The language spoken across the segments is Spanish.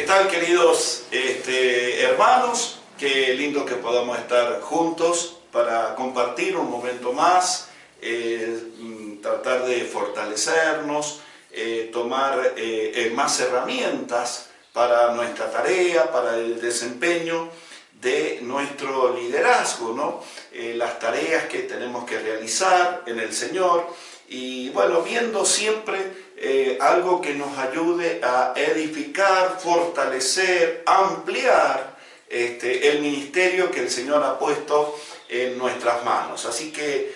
tal, queridos hermanos? Qué lindo que podamos estar juntos para compartir un momento más, tratar de fortalecernos, tomar más herramientas para nuestra tarea, para el desempeño de nuestro liderazgo, ¿no? Las tareas que tenemos que realizar en el Señor y bueno, viendo siempre algo que nos ayude a edificar, fortalecer, ampliar el ministerio que el Señor ha puesto en nuestras manos. Así que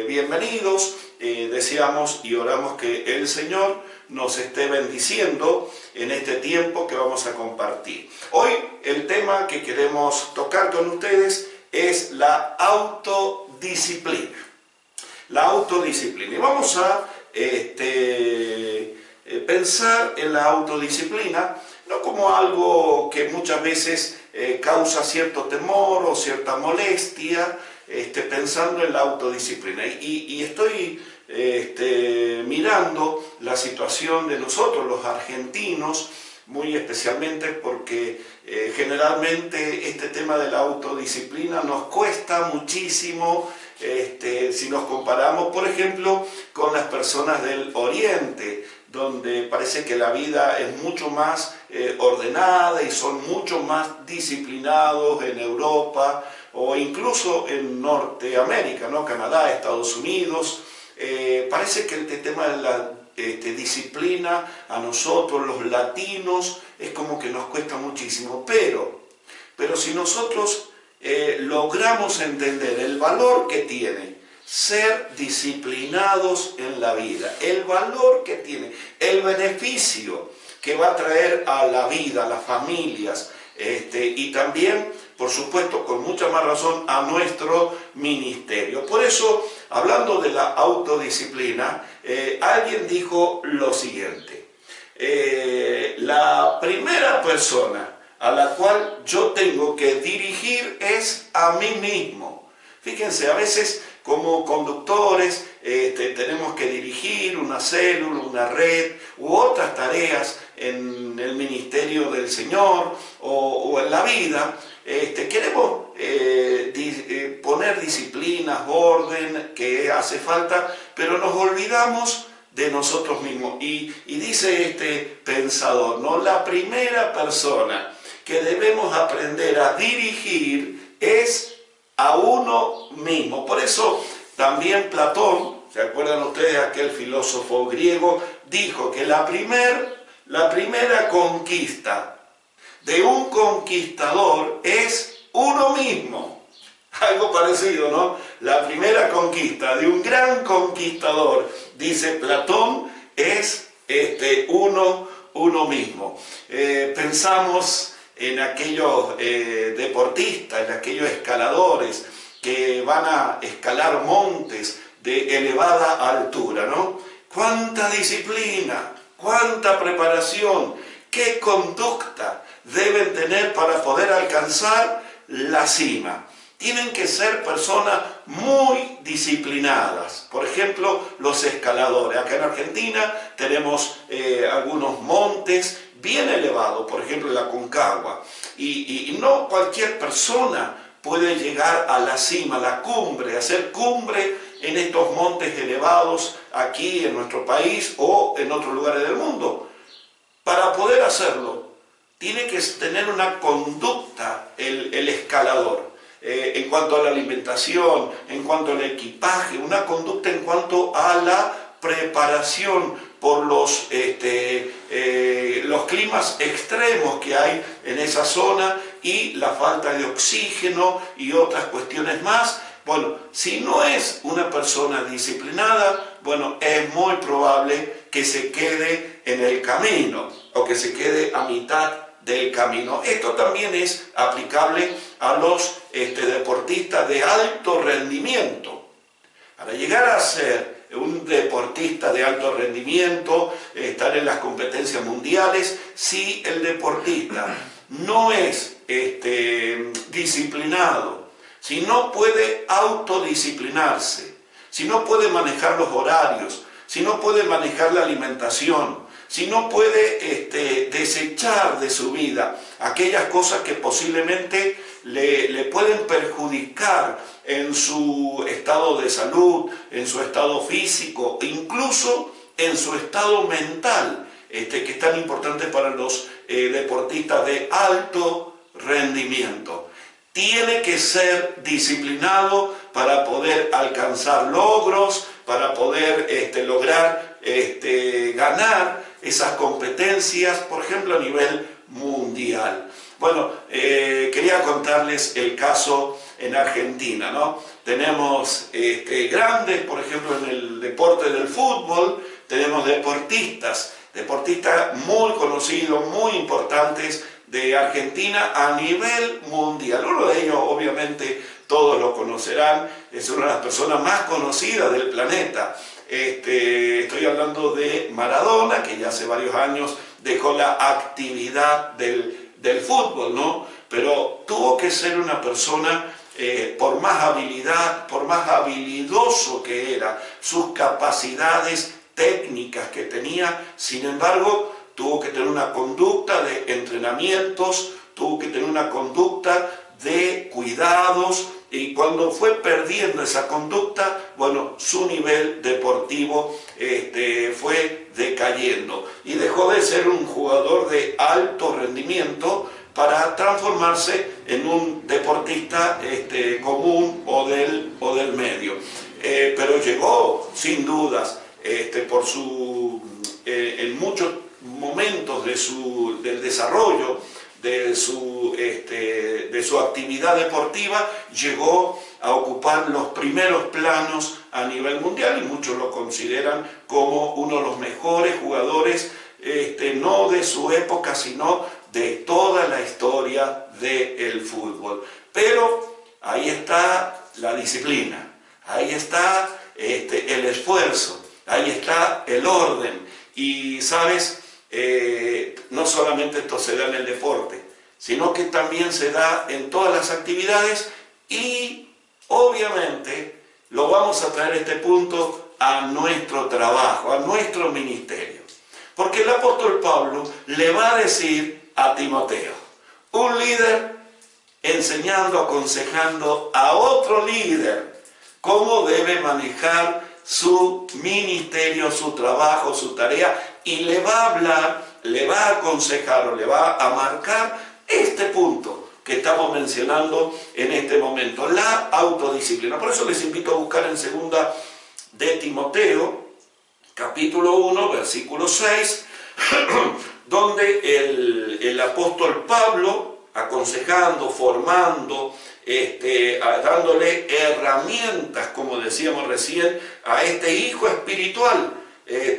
bienvenidos, deseamos y oramos que el Señor nos esté bendiciendo en este tiempo que vamos a compartir. Hoy el tema que queremos tocar con ustedes es la autodisciplina. La autodisciplina. Y vamos a pensar en la autodisciplina no como algo que muchas veces causa cierto temor o cierta molestia, pensando en la autodisciplina. Y estoy mirando la situación de nosotros, los argentinos, muy especialmente porque generalmente este tema de la autodisciplina nos cuesta muchísimo si nos comparamos, por ejemplo, con las personas del Oriente, donde parece que la vida es mucho más ordenada y son mucho más disciplinados en Europa o incluso en Norteamérica, ¿no? Canadá, Estados Unidos. Parece que este tema de la disciplina a nosotros los latinos es como que nos cuesta muchísimo, pero si nosotros logramos entender el valor que tiene ser disciplinados en la vida, el valor que tiene, el beneficio que va a traer a la vida, a las familias, y también, por supuesto, con mucha más razón, a nuestro ministerio. Por eso, hablando de la autodisciplina, alguien dijo lo siguiente: la primera persona a la cual yo tengo que dirigir es a mí mismo. Fíjense, a veces como conductores tenemos que dirigir una célula, una red u otras tareas en el ministerio del Señor o en la vida. Queremos poner disciplinas, orden que hace falta, pero nos olvidamos de nosotros mismos. Y dice este pensador, ¿no? La primera persona que debemos aprender a dirigir es a uno mismo. Por eso también Platón, ¿se acuerdan ustedes? Aquel filósofo griego dijo que la primera conquista de un conquistador es uno mismo. Algo parecido, ¿no? La primera conquista de un gran conquistador, dice Platón, es uno mismo. Pensamos en aquellos deportistas, en aquellos escaladores que van a escalar montes de elevada altura, ¿no? ¡Cuánta disciplina! ¡Cuánta preparación! ¡Qué conducta deben tener para poder alcanzar la cima! Tienen que ser personas muy disciplinadas. Por ejemplo, los escaladores. Acá en Argentina tenemos algunos montes bien elevados, por ejemplo la Aconcagua. Y no cualquier persona puede llegar a la cima, a la cumbre, hacer cumbre en estos montes elevados aquí en nuestro país o en otros lugares del mundo. Para poder hacerlo, tiene que tener una conducta el escalador. En cuanto a la alimentación, en cuanto al equipaje, una conducta en cuanto a la preparación por los climas extremos que hay en esa zona y la falta de oxígeno y otras cuestiones más. Bueno, si no es una persona disciplinada, bueno, es muy probable que se quede en el camino o que se quede a mitad del camino. Esto también es aplicable a los deportistas de alto rendimiento. Para llegar a ser un deportista de alto rendimiento, estar en las competencias mundiales, si el deportista no es disciplinado, si no puede autodisciplinarse, si no puede manejar los horarios, si no puede manejar la alimentación, si no puede desechar de su vida aquellas cosas que posiblemente le pueden perjudicar en su estado de salud, en su estado físico, incluso en su estado mental, que es tan importante para los deportistas de alto rendimiento. Tiene que ser disciplinado para poder alcanzar logros, para poder lograr ganar esas competencias, por ejemplo, a nivel mundial. Bueno, quería contarles el caso en Argentina, ¿no? Tenemos grandes, por ejemplo, en el deporte del fútbol, tenemos deportistas muy conocidos, muy importantes de Argentina a nivel mundial. Uno de ellos, obviamente, todos lo conocerán, es una de las personas más conocidas del planeta. Estoy hablando de Maradona, que ya hace varios años dejó la actividad del fútbol, ¿no? Pero tuvo que ser una persona, por más habilidad, por más habilidoso que era, sus capacidades técnicas que tenía, sin embargo, tuvo que tener una conducta de entrenamientos, tuvo que tener una conducta de cuidados, y cuando fue perdiendo esa conducta, bueno, su nivel deportivo fue decayendo y dejó de ser un jugador de alto rendimiento para transformarse en un deportista común o del medio. Pero llegó, sin dudas, en muchos momentos del desarrollo de su actividad deportiva, llegó a ocupar los primeros planos a nivel mundial y muchos lo consideran como uno de los mejores jugadores, no de su época, sino de toda la historia del fútbol. Pero ahí está la disciplina, ahí está el esfuerzo, ahí está el orden. Y sabes, no solamente esto se da en el deporte, sino que también se da en todas las actividades, y obviamente lo vamos a traer este punto a nuestro trabajo, a nuestro ministerio. Porque el apóstol Pablo le va a decir a Timoteo, un líder enseñando, aconsejando a otro líder cómo debe manejar su ministerio, su trabajo, su tarea, y le va a hablar, le va a aconsejar o le va a marcar este punto que estamos mencionando en este momento, la autodisciplina. Por eso les invito a buscar en 2 de Timoteo, capítulo 1, versículo 6, donde el apóstol Pablo, aconsejando, formando, dándole herramientas, como decíamos recién, a este hijo espiritual,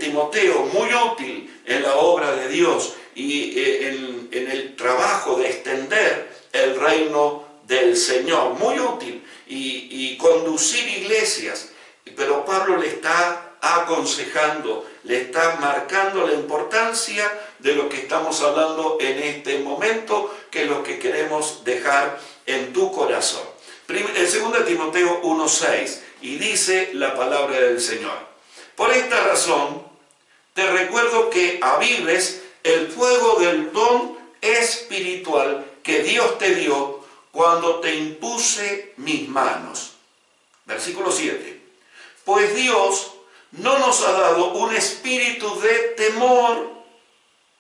Timoteo, muy útil en la obra de Dios y en el trabajo de extender el reino del Señor, muy útil, y conducir iglesias. Pero Pablo le está aconsejando, le está marcando la importancia de lo que estamos hablando en este momento, que es lo que queremos dejar en tu corazón. En 2 Timoteo 1:6, y dice la palabra del Señor: por esta razón te recuerdo que avives el fuego del don espiritual que Dios te dio cuando te impuse mis manos. Versículo 7. Pues Dios no nos ha dado un espíritu de temor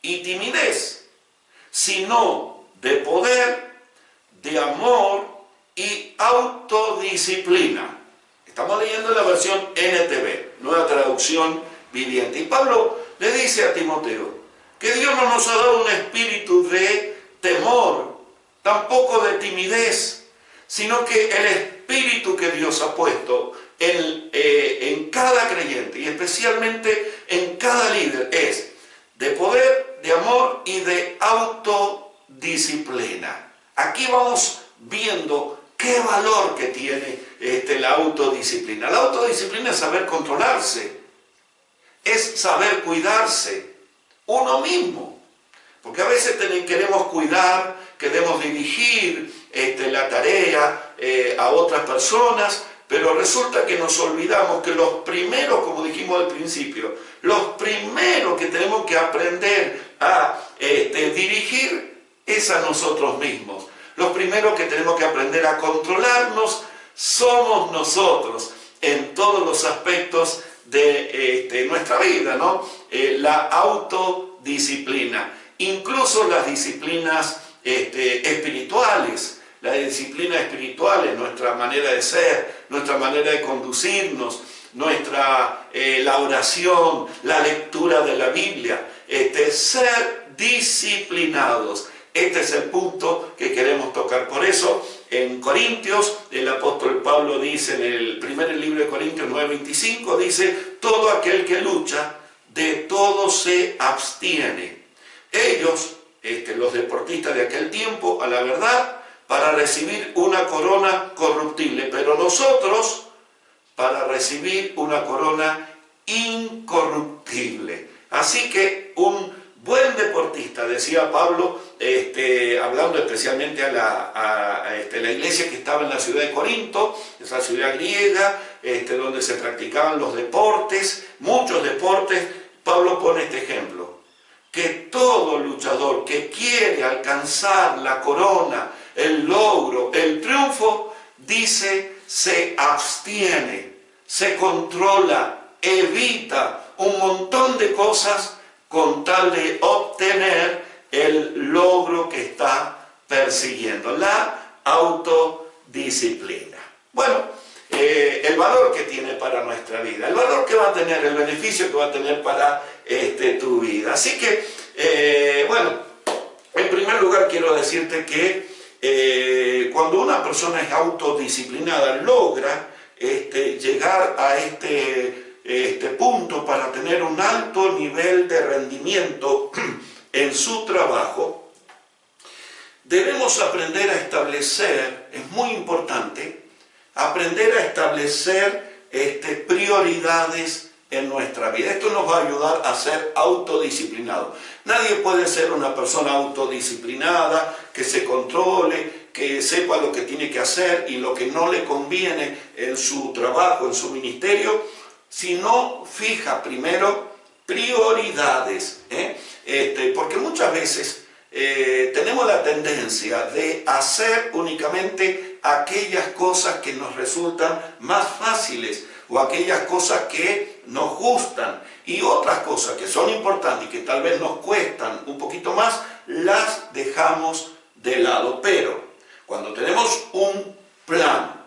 y timidez, sino de poder, de amor y autodisciplina. Estamos leyendo la versión NTV, Nueva Traducción Viviente. Y Pablo le dice a Timoteo que Dios no nos ha dado un espíritu de temor, tampoco de timidez, sino que el espíritu que Dios ha puesto en cada creyente, y especialmente en cada líder, es de poder, de amor y de autodisciplina. Aquí vamos viendo qué valor que tiene la autodisciplina. La autodisciplina es saber controlarse, es saber cuidarse uno mismo, porque a veces queremos cuidar, queremos dirigir la tarea a otras personas, Pero resulta que nos olvidamos que los primeros, como dijimos al principio, los primeros que tenemos que aprender a dirigir es a nosotros mismos. Los primeros que tenemos que aprender a controlarnos somos nosotros en todos los aspectos de nuestra vida, ¿no? La autodisciplina, incluso las disciplinas espirituales. La disciplina espiritual es nuestra manera de ser, nuestra manera de conducirnos, la oración, la lectura de la Biblia, ser disciplinados. Este es el punto que queremos tocar. Por eso, en Corintios, el apóstol Pablo dice, en el primer libro de Corintios 9:25, dice, todo aquel que lucha, de todo se abstiene. Ellos, los deportistas de aquel tiempo, a la verdad, para recibir una corona corruptible, pero nosotros para recibir una corona incorruptible. Así que un buen deportista, decía Pablo, hablando especialmente a la iglesia que estaba en la ciudad de Corinto, esa ciudad griega, donde se practicaban los deportes, muchos deportes. Pablo pone este ejemplo, que todo luchador que quiere alcanzar la corona, el logro, el triunfo, dice, se abstiene, se controla, evita un montón de cosas con tal de obtener el logro que está persiguiendo, la autodisciplina. Bueno, el valor que tiene para nuestra vida, el valor que va a tener, el beneficio que va a tener para tu vida. Así que, bueno, en primer lugar quiero decirte que cuando una persona es autodisciplinada, logra llegar a este punto para tener un alto nivel de rendimiento en su trabajo, debemos aprender a establecer, es muy importante, aprender a establecer prioridades en nuestra vida. Esto nos va a ayudar a ser autodisciplinados. Nadie puede ser una persona autodisciplinada, que se controle, que sepa lo que tiene que hacer y lo que no le conviene en su trabajo, en su ministerio, si no fija primero prioridades. Porque muchas veces tenemos la tendencia de hacer únicamente aquellas cosas que nos resultan más fáciles o aquellas cosas que nos gustan, y otras cosas que son importantes y que tal vez nos cuestan un poquito más, las dejamos de lado. Pero cuando tenemos un plan,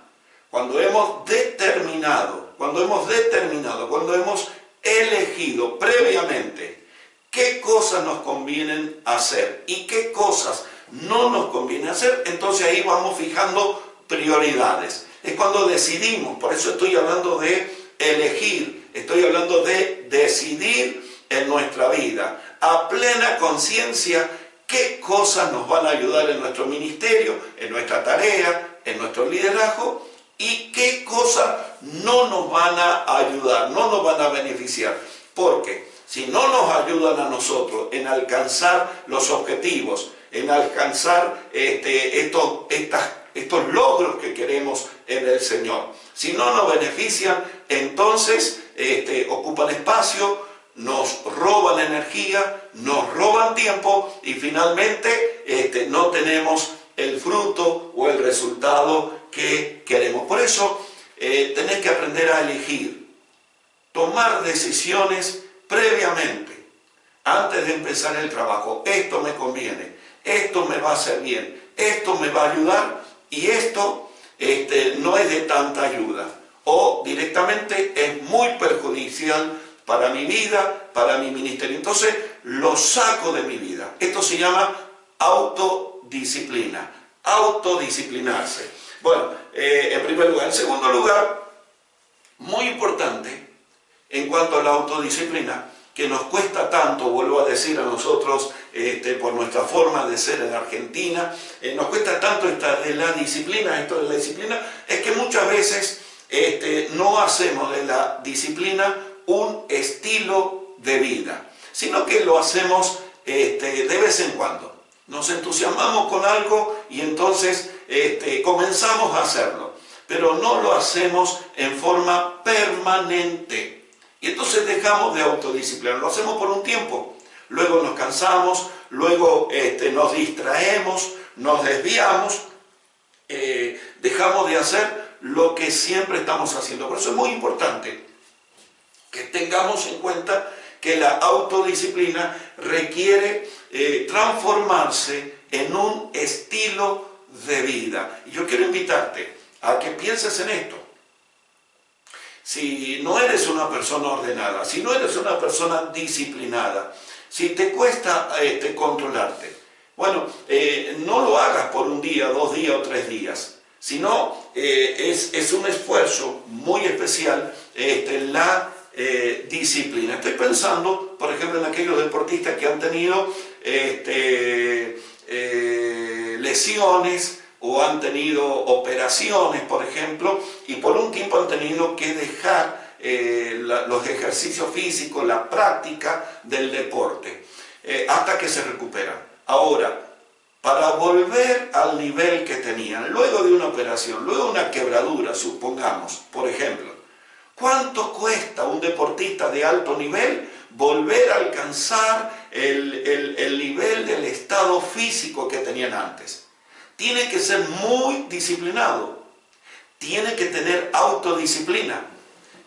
cuando hemos determinado, cuando hemos elegido previamente qué cosas nos convienen hacer y qué cosas no nos conviene hacer, entonces ahí vamos fijando prioridades. Es cuando decidimos, por eso estoy hablando de elegir, estoy hablando de decidir en nuestra vida, a plena conciencia, qué cosas nos van a ayudar en nuestro ministerio, en nuestra tarea, en nuestro liderazgo, y qué cosas no nos van a ayudar, no nos van a beneficiar. Porque si no nos ayudan a nosotros en alcanzar los objetivos, en alcanzar estos logros que queremos en el Señor, si no nos benefician, entonces ocupan espacio, nos roban energía, nos roban tiempo y finalmente no tenemos el fruto o el resultado que queremos. Por eso tenés que aprender a elegir, tomar decisiones previamente, antes de empezar el trabajo. Esto me conviene, esto me va a hacer bien, esto me va a ayudar y esto no es de tanta ayuda, o directamente es muy perjudicial para mi vida, para mi ministerio. Entonces lo saco de mi vida. Esto se llama autodisciplina, autodisciplinarse. Bueno, en primer lugar. En segundo lugar, muy importante en cuanto a la autodisciplina, que nos cuesta tanto, vuelvo a decir, a nosotros, por nuestra forma de ser en Argentina, nos cuesta tanto esto de la disciplina, es que muchas veces no hacemos de la disciplina un estilo de vida, sino que lo hacemos de vez en cuando. Nos entusiasmamos con algo y entonces comenzamos a hacerlo. pero no lo hacemos en forma permanente. Y entonces dejamos de autodisciplinar, lo hacemos por un tiempo, luego nos cansamos, luego nos distraemos, nos desviamos, dejamos de hacer lo que siempre estamos haciendo. Por eso es muy importante que tengamos en cuenta que la autodisciplina requiere transformarse en un estilo de vida. Y yo quiero invitarte a que pienses en esto. Si no eres una persona ordenada, si no eres una persona disciplinada, si te cuesta controlarte, bueno, no lo hagas por un día, 2 días o 3 días, sino es un esfuerzo muy especial la disciplina. Estoy pensando, por ejemplo, en aquellos deportistas que han tenido lesiones o han tenido operaciones, por ejemplo, y por un tiempo han tenido que dejar los ejercicios físicos, la práctica del deporte, hasta que se recuperan. Ahora, para volver al nivel que tenían, luego de una operación, luego de una quebradura, supongamos, por ejemplo, ¿cuánto cuesta un deportista de alto nivel volver a alcanzar el nivel del estado físico que tenían antes? Tiene que ser muy disciplinado, tiene que tener autodisciplina.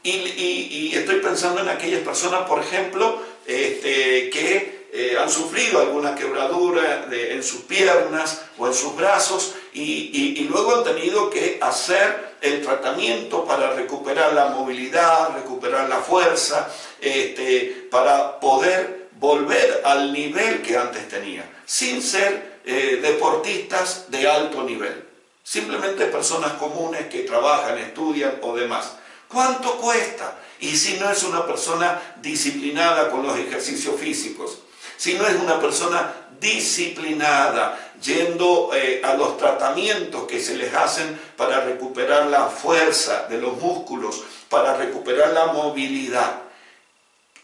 Y estoy pensando en aquellas personas, por ejemplo, que han sufrido alguna quebradura en sus piernas o en sus brazos y luego han tenido que hacer el tratamiento para recuperar la movilidad, recuperar la fuerza, para poder volver al nivel que antes tenía, sin ser deportistas de alto nivel, simplemente personas comunes que trabajan, estudian o demás. ¿Cuánto cuesta? Y si no es una persona disciplinada con los ejercicios físicos, si no es una persona disciplinada yendo a los tratamientos que se les hacen para recuperar la fuerza de los músculos, para recuperar la movilidad,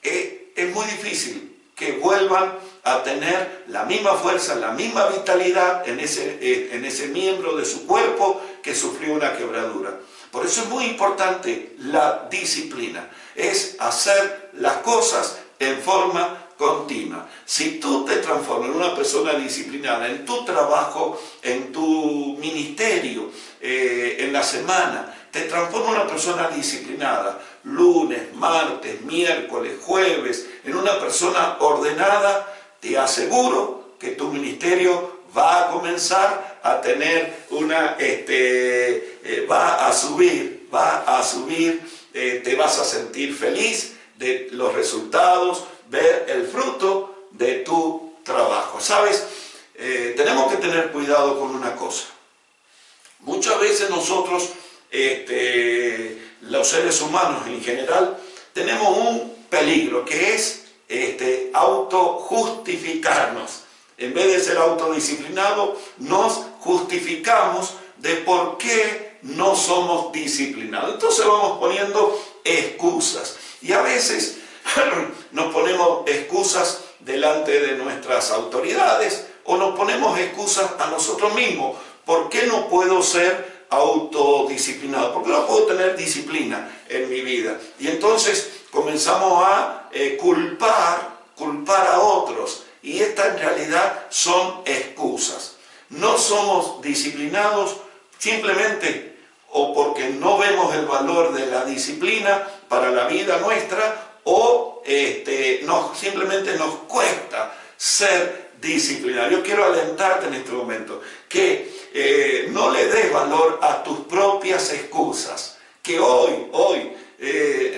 es muy difícil que vuelvan a tener la misma fuerza, la misma vitalidad en ese miembro de su cuerpo que sufrió una quebradura. Por eso es muy importante la disciplina, es hacer las cosas en forma continua. Si tú te transformas en una persona disciplinada en tu trabajo, en tu ministerio, en la semana, te transformas en una persona disciplinada, lunes, martes, miércoles, jueves, en una persona ordenada, te aseguro que tu ministerio va a comenzar a tener va a subir, te vas a sentir feliz de los resultados, ver el fruto de tu trabajo. ¿Sabes? Tenemos que tener cuidado con una cosa. Muchas veces nosotros, los seres humanos en general, tenemos un peligro que es autojustificarnos. En vez de ser autodisciplinados, nos justificamos de por qué no somos disciplinados. Entonces vamos poniendo excusas. Y a veces nos ponemos excusas delante de nuestras autoridades o nos ponemos excusas a nosotros mismos. ¿Por qué no puedo ser autodisciplinado? ¿Por qué no puedo tener disciplina en mi vida? Y entonces comenzamos a culpar a otros. Y estas en realidad son excusas. No somos disciplinados simplemente o porque no vemos el valor de la disciplina para la vida nuestra o simplemente nos cuesta ser disciplinados. Yo quiero alentarte en este momento que no le des valor a tus propias excusas. Que hoy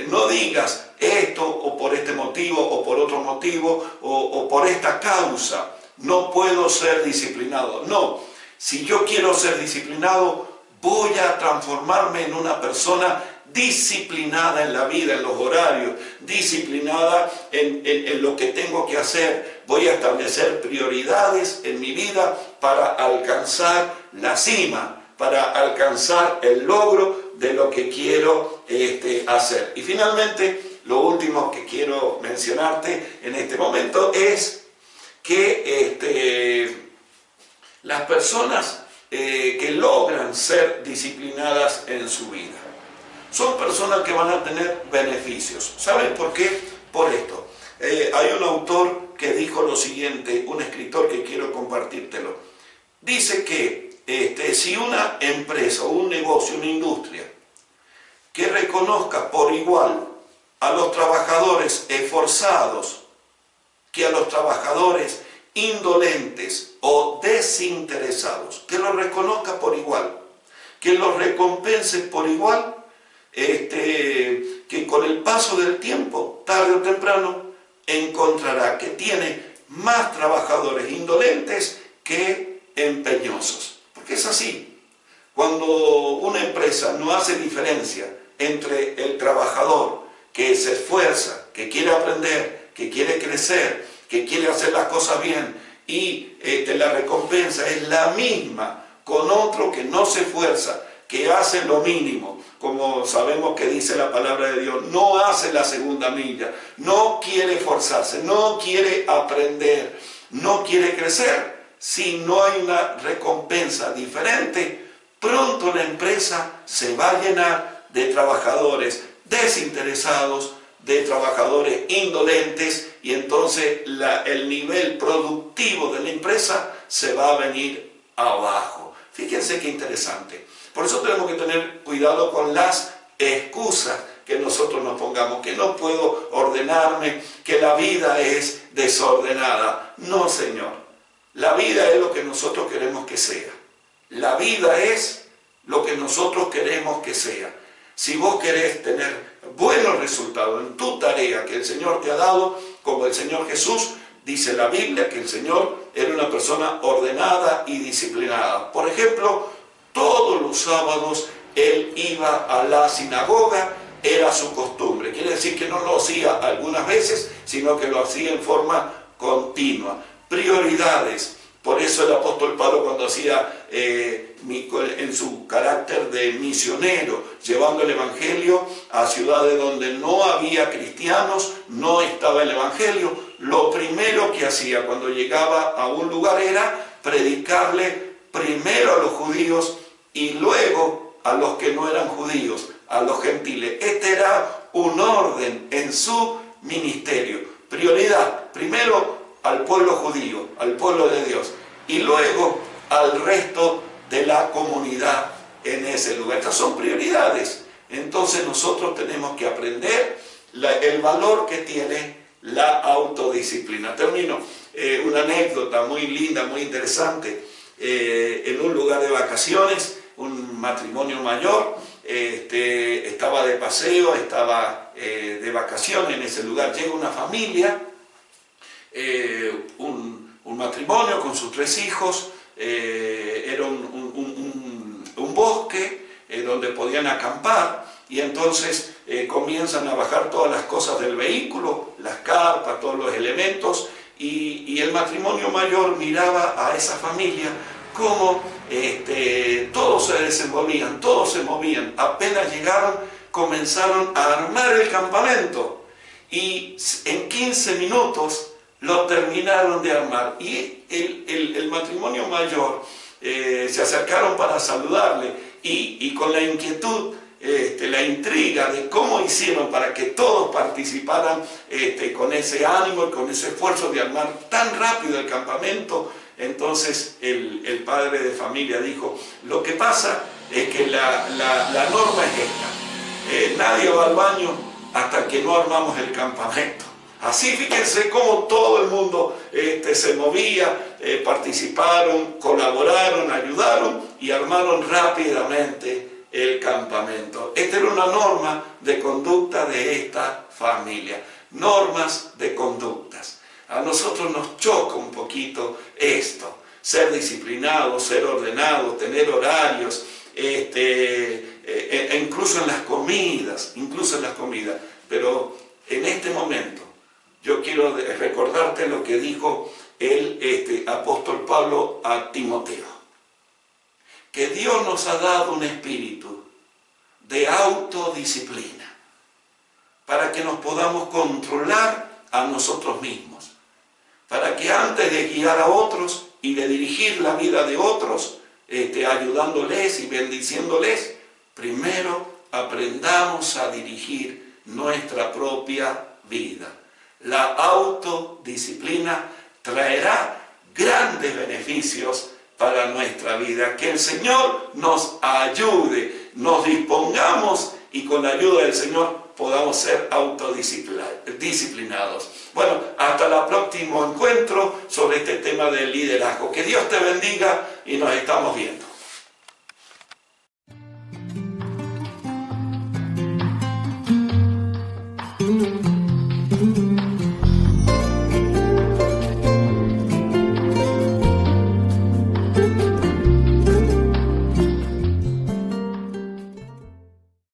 no digas esto o por este motivo o por otro motivo o por esta causa no puedo ser disciplinado. No, si yo quiero ser disciplinado voy a transformarme en una persona disciplinada en la vida, en los horarios, disciplinada en lo que tengo que hacer. Voy a establecer prioridades en mi vida para alcanzar la cima, para alcanzar el logro de lo que quiero hacer. Y finalmente, lo último que quiero mencionarte en este momento es que las personas que logran ser disciplinadas en su vida. Son personas que van a tener beneficios. ¿Saben por qué? Por esto. Hay un autor que dijo lo siguiente, un escritor que quiero compartírtelo. Dice que si una empresa o un negocio, una industria, que reconozca por igual a los trabajadores esforzados que a los trabajadores indolentes o desinteresados, que los reconozca por igual, que los recompense por igual, que con el paso del tiempo, tarde o temprano, encontrará que tiene más trabajadores indolentes que empeñosos. Porque es así. Cuando una empresa no hace diferencia entre el trabajador que se esfuerza, que quiere aprender, que quiere crecer, que quiere hacer las cosas bien y la recompensa es la misma con otro que no se esfuerza, que hace lo mínimo, como sabemos que dice la palabra de Dios, no hace la segunda milla, no quiere esforzarse, no quiere aprender, no quiere crecer. Si no hay una recompensa diferente, pronto la empresa se va a llenar de trabajadores desinteresados, de trabajadores indolentes, y entonces el nivel productivo de la empresa se va a venir abajo. Fíjense qué interesante. Por eso tenemos que tener cuidado con las excusas que nosotros nos pongamos, que no puedo ordenarme, que la vida es desordenada. No, Señor. La vida es lo que nosotros queremos que sea. La vida es lo que nosotros queremos que sea. Si vos querés tener buenos resultados en tu tarea que el Señor te ha dado, como el Señor Jesús, dice la Biblia que el Señor era una persona ordenada y disciplinada. Por ejemplo, todos los sábados Él iba a la sinagoga, era su costumbre. Quiere decir que no lo hacía algunas veces, sino que lo hacía en forma continua. Prioridades. Por eso el apóstol Pablo, cuando hacía en su carácter de misionero, llevando el evangelio a ciudades donde no había cristianos, no estaba el evangelio, lo primero que hacía cuando llegaba a un lugar era predicarle primero a los judíos y luego a los que no eran judíos, a los gentiles. Este era un orden en su ministerio. Prioridad, primero al pueblo judío, al pueblo de Dios, y luego al resto de la comunidad en ese lugar. Estas son prioridades. Entonces nosotros tenemos que aprender el valor que tiene la autodisciplina. Termino una anécdota muy linda, muy interesante. En un lugar de vacaciones, un matrimonio mayor estaba de paseo, estaba de vacaciones en ese lugar. Llega una familia, un matrimonio con sus 3 hijos, era un bosque donde podían acampar, y entonces comienzan a bajar todas las cosas del vehículo, las carpas, todos los elementos, y el matrimonio mayor miraba a esa familia como todos se desenvolvían, todos se movían. Apenas llegaron, comenzaron a armar el campamento, y en 15 minutos lo terminaron de armar. Y el matrimonio mayor se acercaron para saludarle, y con la inquietud, la intriga de cómo hicieron para que todos participaran con ese ánimo y con ese esfuerzo de armar tan rápido el campamento. Entonces el padre de familia dijo: lo que pasa es que la norma es esta, nadie va al baño hasta que no armamos el campamento. Así, fíjense cómo todo el mundo se movía, participaron, colaboraron, ayudaron y armaron rápidamente el campamento. Esta era una norma de conducta de esta familia. Normas de conductas. A nosotros nos choca un poquito esto, ser disciplinados, ser ordenados, tener horarios, incluso en las comidas, pero en este momento yo quiero recordarte lo que dijo el apóstol Pablo a Timoteo, que Dios nos ha dado un espíritu de autodisciplina para que nos podamos controlar a nosotros mismos, para que antes de guiar a otros y de dirigir la vida de otros, ayudándoles y bendiciéndoles. Primero aprendamos a dirigir nuestra propia vida. La autodisciplina traerá grandes beneficios para nuestra vida. Que el Señor nos ayude, nos dispongamos y con la ayuda del Señor podamos ser autodisciplinados. Bueno, hasta el próximo encuentro sobre este tema del liderazgo. Que Dios te bendiga y nos estamos viendo.